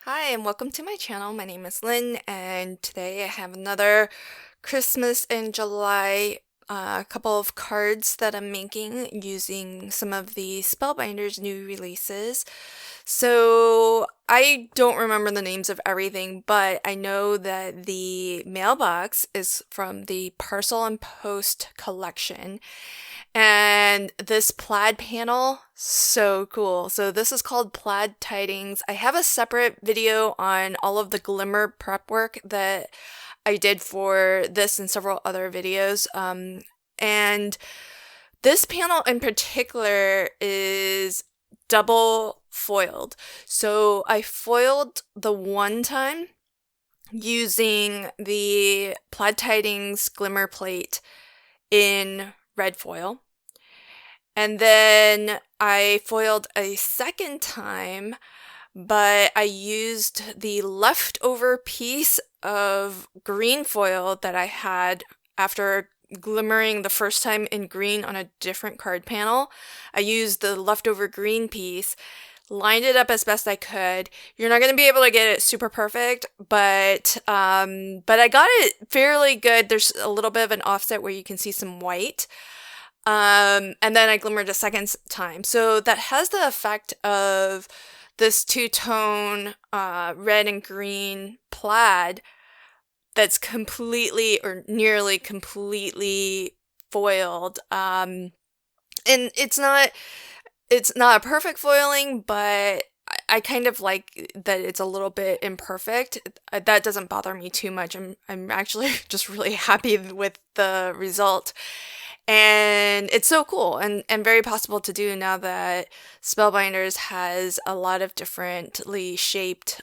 Hi and welcome to my channel. My name is Lynn and today I have another Christmas in July couple of cards that I'm making using some of the Spellbinders new releases. So I don't remember the names of everything, but I know that the Mailbox is from the Parcel and Post collection. And this plaid panel, so cool. So this is called Plaid Tidings. I have a separate video on all of the Glimmer prep work that I did for this and several other videos. And this panel in particular is double foiled. So I foiled the one time using the Plaid Tidings Glimmer plate in red foil. And then I foiled a second time, but I used the leftover piece of green foil that I had after glimmering the first time in green on a different card panel. I used the leftover green piece, lined it up as best I could. You're not going to be able to get it super perfect, but I got it fairly good. There's a little bit of an offset where you can see some white. And then I glimmered a second time. So that has the effect of this two-tone red and green plaid that's completely or nearly completely foiled. And it's not a perfect foiling, but I kind of like that it's a little bit imperfect. That doesn't bother me too much. I'm actually just really happy with the result. And it's so cool and very possible to do now that Spellbinders has a lot of differently shaped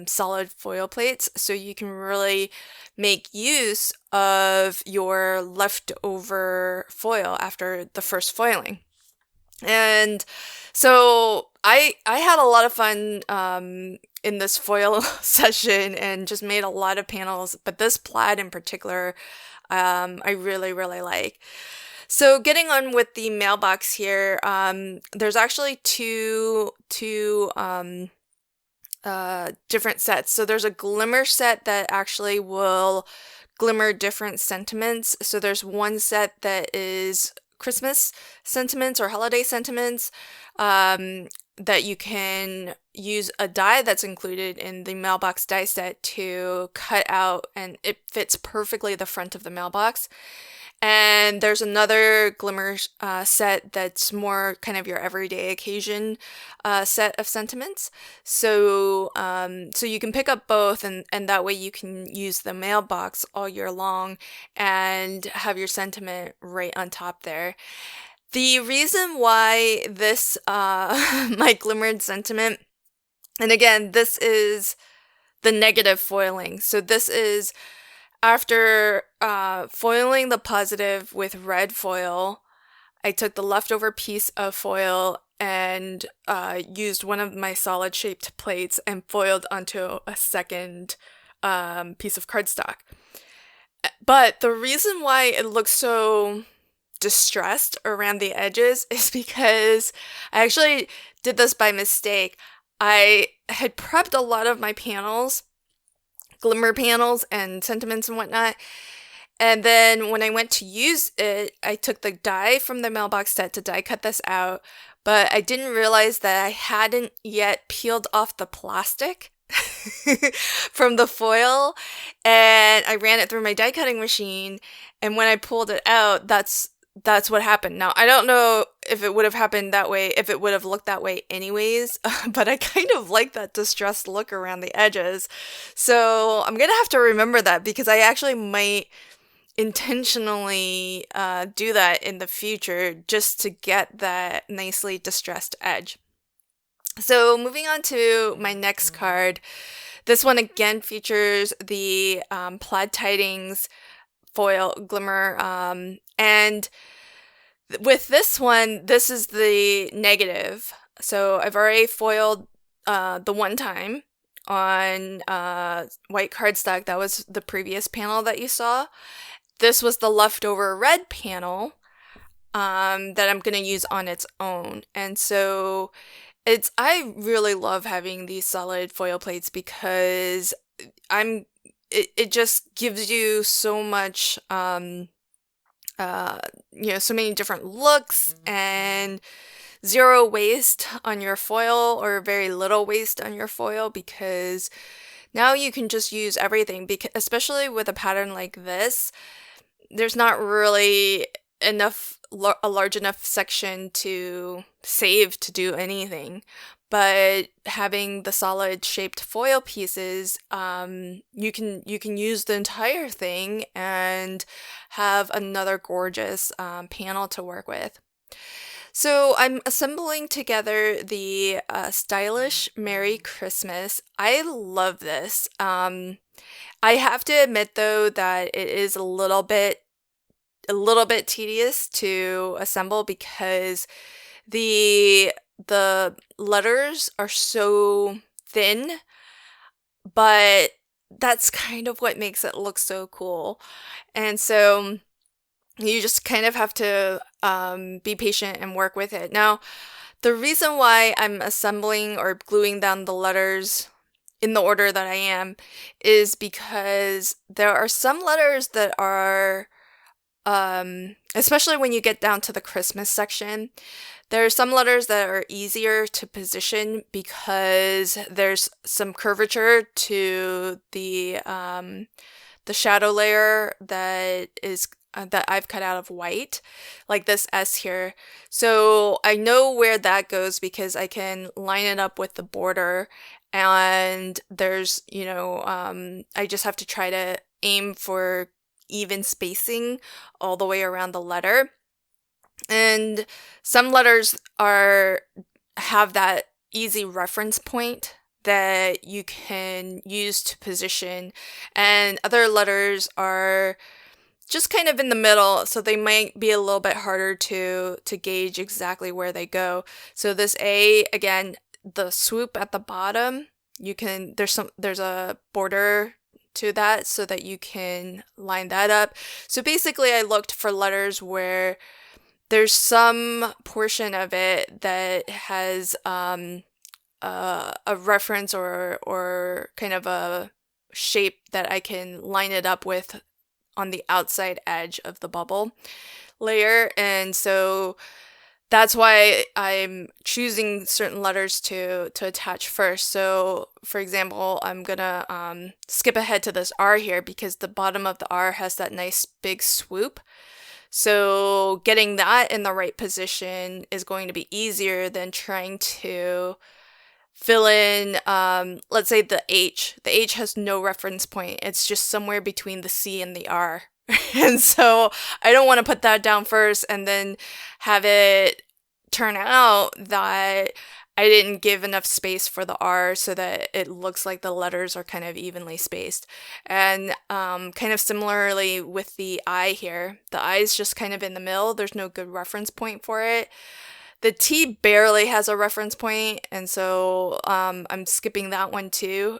solid foil plates. So you can really make use of your leftover foil after the first foiling. And so I had a lot of fun in this foil session and just made a lot of panels, but this plaid in particular, I really, really like. So getting on with the mailbox here, there's actually two different sets. So there's a glimmer set that actually will glimmer different sentiments. So there's one set that is Christmas sentiments or holiday sentiments, that you can use a die that's included in the mailbox die set to cut out, and it fits perfectly the front of the mailbox. And there's another glimmer set that's more kind of your everyday occasion set of sentiments. So so you can pick up both, and that way you can use the mailbox all year long and have your sentiment right on top there. The reason why this my glimmered sentiment, and again, this is the negative foiling. So this is after foiling the positive with red foil. I took the leftover piece of foil and used one of my solid shaped plates and foiled onto a second piece of cardstock. But the reason why it looks so distressed around the edges is because I actually did this by mistake. I had prepped a lot of my panels, glimmer panels and sentiments and whatnot, and then when I went to use it, I took the die from the mailbox set to die cut this out, but I didn't realize that I hadn't yet peeled off the plastic from the foil, and I ran it through my die cutting machine, and when I pulled it out, that's what happened. Now, I don't know if it would have happened that way, if it would have looked that way anyways, but I kind of like that distressed look around the edges. So I'm gonna have to remember that, because I actually might intentionally do that in the future just to get that nicely distressed edge. So moving on to my next card. This one again features the Plaid Tidings foil glimmer, and with this one, this is the negative. So I've already foiled the one time on white cardstock. That was the previous panel that you saw. This was the leftover red panel that I'm going to use on its own. And so I really love having these solid foil plates because it just gives you so much, uh, so many different looks and zero waste on your foil or very little waste on your foil because now you can just use everything because especially with a pattern like this, there's not really a large enough section to save to do anything. But having the solid shaped foil pieces, you can use the entire thing and have another gorgeous panel to work with. So I'm assembling together the stylish Merry Christmas. I love this. I have to admit though that it is a little bit tedious to assemble because the letters are so thin, but that's kind of what makes it look so cool. And so you just kind of have to be patient and work with it. Now, the reason why I'm assembling or gluing down the letters in the order that I am is because there are some letters that are, especially when you get down to the Christmas section, there are some letters that are easier to position because there's some curvature to the shadow layer that I've cut out of white, like this S here. So I know where that goes because I can line it up with the border, and there's, I just have to try to aim for even spacing all the way around the letter. And some letters have that easy reference point that you can use to position, and other letters are just kind of in the middle, so they might be a little bit harder to gauge exactly where they go. So this A, again, the swoop at the bottom, there's a border to that so that you can line that up. So basically I looked for letters where there's some portion of it that has a reference or kind of a shape that I can line it up with on the outside edge of the bubble layer. And so that's why I'm choosing certain letters to attach first. So for example, I'm gonna skip ahead to this R here because the bottom of the R has that nice big swoop. So getting that in the right position is going to be easier than trying to fill in, let's say the H. The H has no reference point. It's just somewhere between the C and the R. And so I don't want to put that down first and then have it turn out that I didn't give enough space for the R so that it looks like the letters are kind of evenly spaced. And kind of similarly with the I here, the I is just kind of in the middle. There's no good reference point for it. The T barely has a reference point, and so I'm skipping that one too.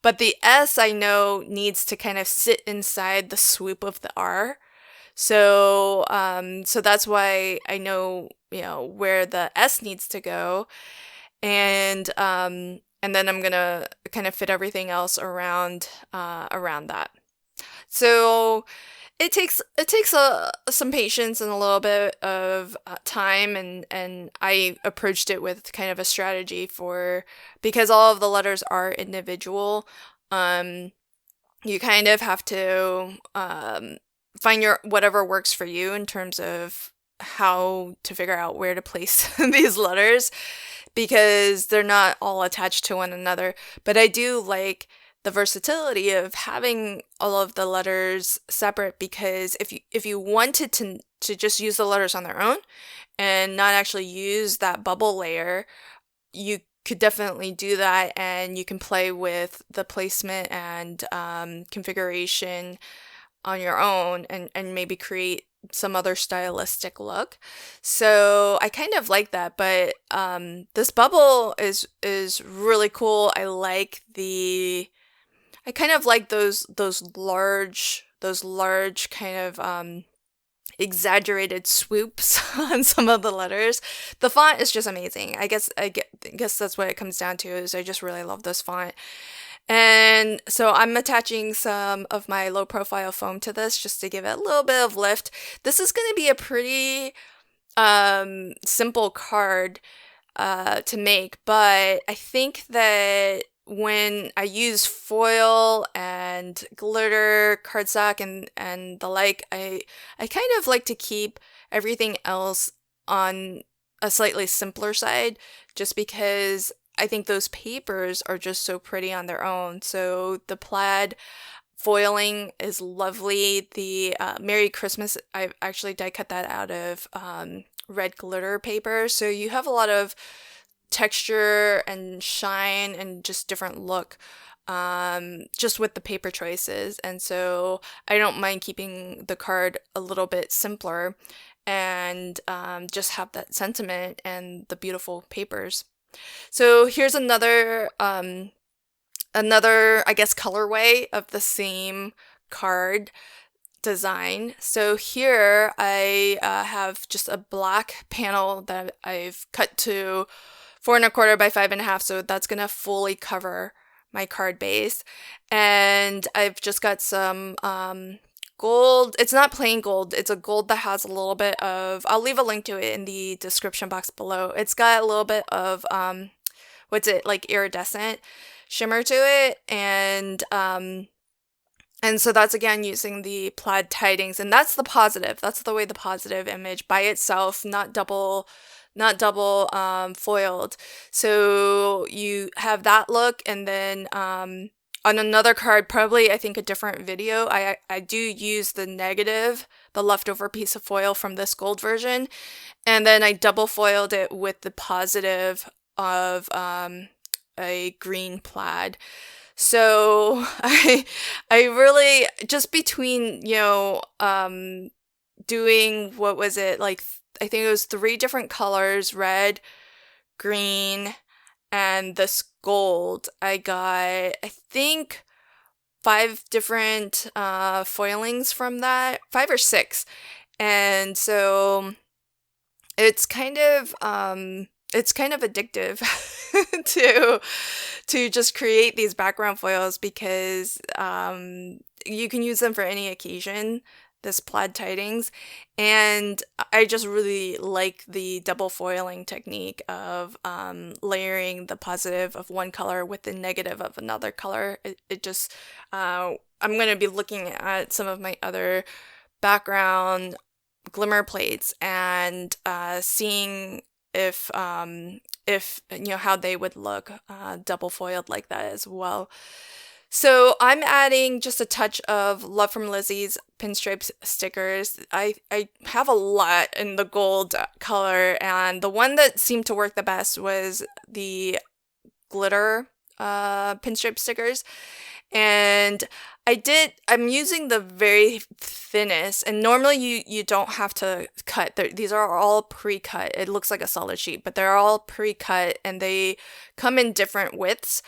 But the S I know needs to kind of sit inside the swoop of the R. So so that's why I know, where the S needs to go. And then I'm gonna kind of fit everything else around that. So it takes some patience and a little bit of time, and I approached it with kind of a strategy because all of the letters are individual. You kind of have to find whatever works for you in terms of how to figure out where to place these letters because they're not all attached to one another. But I do like the versatility of having all of the letters separate because if you wanted to just use the letters on their own and not actually use that bubble layer, you could definitely do that, and you can play with the placement and configuration on your own and maybe create some other stylistic look. So I kind of like that, but this bubble is really cool. I kind of like those large kind of exaggerated swoops on some of the letters. The font is just amazing. I guess that's what it comes down to, is I just really love this font. And so I'm attaching some of my low profile foam to this just to give it a little bit of lift. This is going to be a pretty simple card to make, but I think that when I use foil and glitter, cardstock, and the like, I kind of like to keep everything else on a slightly simpler side, just because I think those papers are just so pretty on their own. So the plaid foiling is lovely. The Merry Christmas, I've actually die cut that out of red glitter paper. So you have a lot of texture and shine and just different look just with the paper choices. And so I don't mind keeping the card a little bit simpler and just have that sentiment and the beautiful papers. So here's another I guess colorway of the same card design. So here I have just a black panel that I've cut to 4 1/4 by 5 1/2, so that's gonna fully cover my card base. And I've just got some gold. It's not plain gold, it's a gold that has a little bit of, I'll leave a link to it in the description box below. It's got a little bit of like iridescent shimmer to it, and so that's again using the plaid tidings, and that's the positive. That's the way the positive image by itself, not double foiled. So you have that look, and then on another card, probably I think a different video, I do use the negative, the leftover piece of foil from this gold version, and then I double foiled it with the positive of a green plaid. So I really, just between, doing, what was it, like, I think it was 3 different colors, red, green, and this gold, I got, I think, 5 different foilings from that, 5 or 6. And so it's kind of addictive to just create these background foils, because you can use them for any occasion, this plaid tidings. And I just really like the double foiling technique of layering the positive of one color with the negative of another color. It just, I'm going to be looking at some of my other background Glimmer plates and seeing if how they would look double foiled like that as well. So I'm adding just a touch of Love from Lizzie's pinstripe stickers. I have a lot in the gold color, and the one that seemed to work the best was the glitter pinstripe stickers. And I'm using the very thinnest, and normally you don't have to cut. These are all pre-cut. It looks like a solid sheet, but they're all pre-cut, and they come in different widths.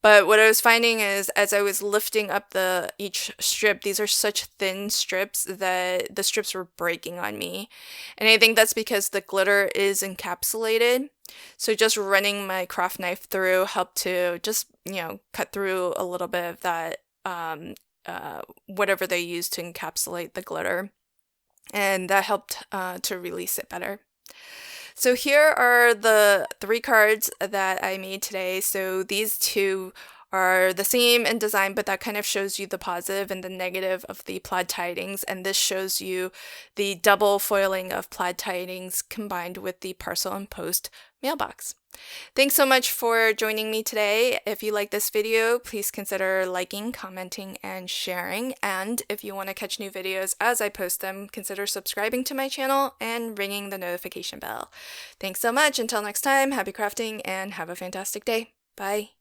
But what I was finding is, as I was lifting up each strip, these are such thin strips that the strips were breaking on me. And I think that's because the glitter is encapsulated. So just running my craft knife through helped to just, cut through a little bit of that, whatever they use to encapsulate the glitter. And that helped to release it better. So here are the 3 cards that I made today. So these 2 are the same in design, but that kind of shows you the positive and the negative of the plaid tidings. And this shows you the double foiling of plaid tidings combined with the parcel and post mailbox. Thanks so much for joining me today. If you like this video, please consider liking, commenting, and sharing. And if you want to catch new videos as I post them, consider subscribing to my channel and ringing the notification bell. Thanks so much. Until next time, happy crafting and have a fantastic day. Bye.